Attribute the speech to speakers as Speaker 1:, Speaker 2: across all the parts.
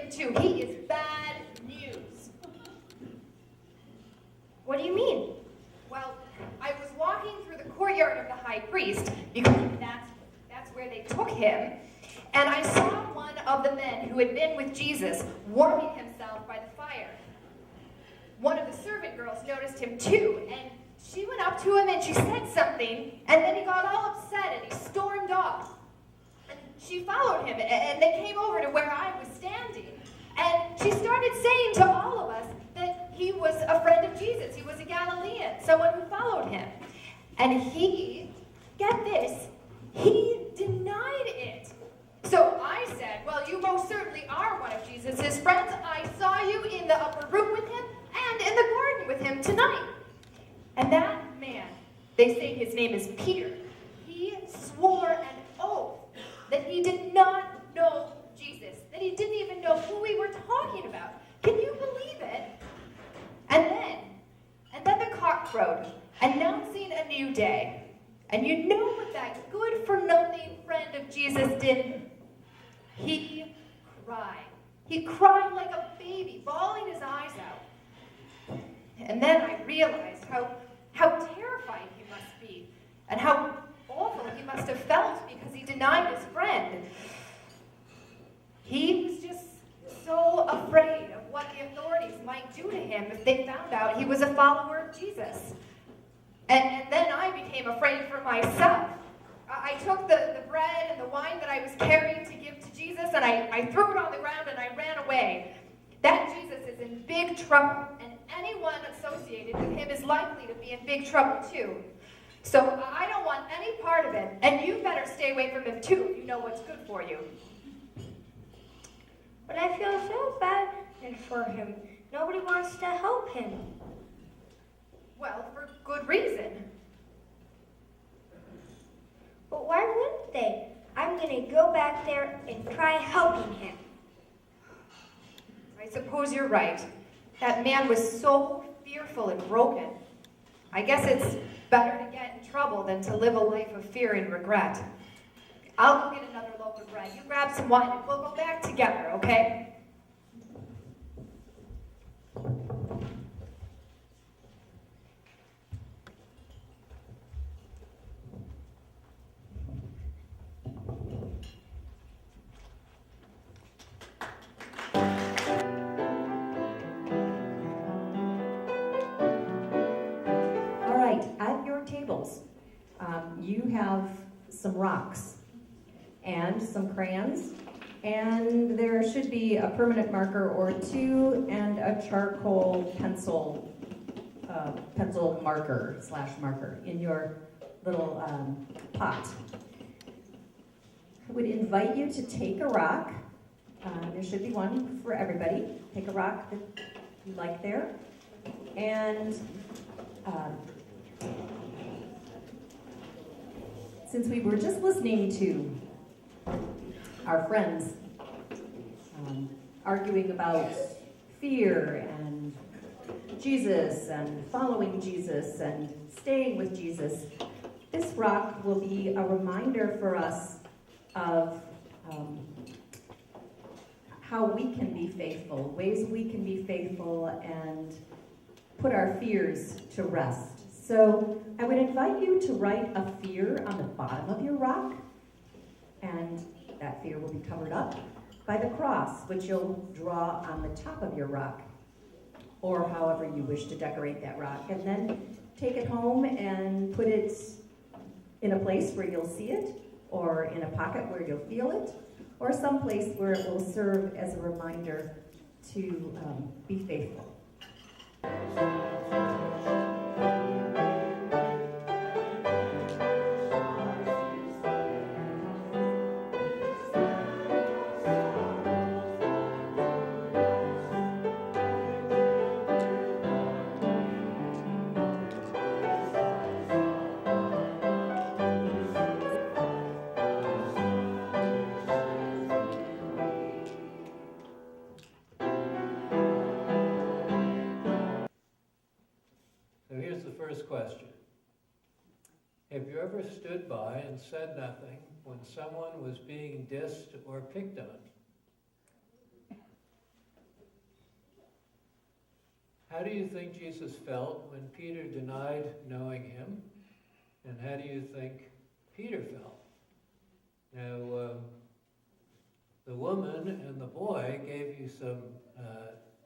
Speaker 1: him too. He is bad news.
Speaker 2: What do you mean?
Speaker 1: Well, I was walking through the courtyard of the high priest, because that's where they took him, and I saw one of the men who had been with Jesus warming himself by the fire. One of the servant girls noticed him too, and she went up to him and she said something, and then he got all upset and he stormed off. And she followed him, and they came over to where I was standing, and she started saying to all of us that he was a friend of Jesus. He was a Galilean, someone who followed him. And he, get this, he denied it. So I said, well, you most certainly are one of Jesus' friends. I saw you in the upper room with him and in the garden with him tonight. And that man, they say his name is Peter, he swore an oath that he did not know Jesus, that he didn't even know who we were talking about. Can you believe it? And then the cock crowed, announcing a new day. And you know what that good-for-nothing friend of Jesus did? He cried. He cried like a baby, bawling his eyes out. And then I realized how terrified he must be, and how awful he must have felt because he denied his friend. He was just so afraid of what the authorities might do to him if they found out he was a follower of Jesus. And then I became afraid for myself. I took the bread and the wine that I was carrying to give to Jesus, and I threw it on the ground and I ran away. That Jesus is in big trouble, and anyone associated with him is likely to be in big trouble too. So I don't want any part of him, and you better stay away from him too if you know what's good for you.
Speaker 2: But I feel so bad for him. Nobody wants to help him.
Speaker 1: Well, for good reason.
Speaker 2: But why wouldn't they? I'm going to go back there and try helping him.
Speaker 1: I suppose you're right. That man was so fearful and broken. I guess it's better to get in trouble than to live a life of fear and regret. I'll go get another loaf of bread. You grab some wine and we'll go back together, okay?
Speaker 3: At your tables, you have some rocks and some crayons, and there should be a permanent marker or two and a charcoal pencil marker / marker in your little pot. I would invite you to take a rock. There should be one for everybody. Take a rock that you like there, and since we were just listening to our friends arguing about fear and Jesus and following Jesus and staying with Jesus, this rock will be a reminder for us of how we can be faithful, ways we can be faithful and put our fears to rest. So I would invite you to write a fear on the bottom of your rock, and that fear will be covered up by the cross, which you'll draw on the top of your rock, or however you wish to decorate that rock. And then take it home and put it in a place where you'll see it, or in a pocket where you'll feel it, or someplace where it will serve as a reminder to be faithful.
Speaker 4: Question. Have you ever stood by and said nothing when someone was being dissed or picked on? How do you think Jesus felt when Peter denied knowing him? And how do you think Peter felt? Now, the woman and the boy gave you some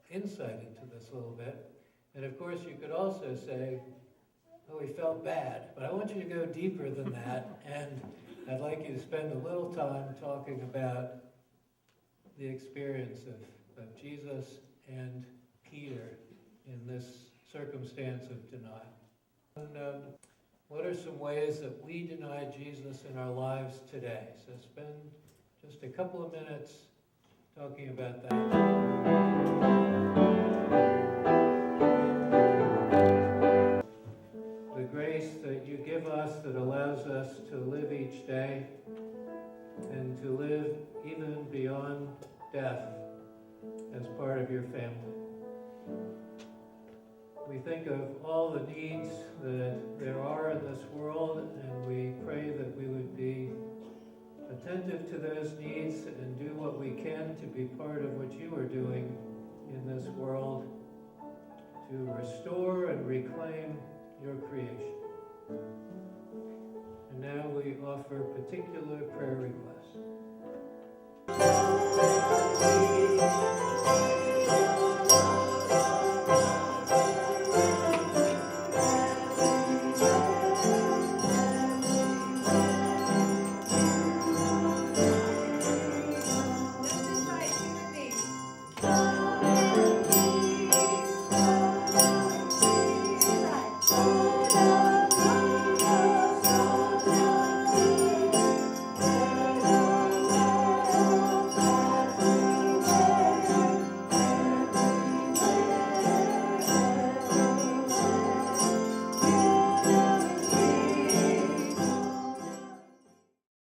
Speaker 4: insight into this a little bit. And of course, you could also say, oh, he felt bad. But I want you to go deeper than that. And I'd like you to spend a little time talking about the experience of Jesus and Peter in this circumstance of denial. And what are some ways that we deny Jesus in our lives today? So spend just a couple of minutes talking about that. The grace that you give us that allows us to live each day and to live even beyond death as part of your family. We think of all the needs that there are in this world, and we pray that we would be attentive to those needs and do what we can to be part of what you are doing in this world to restore and reclaim your creation. And now we offer particular prayer requests.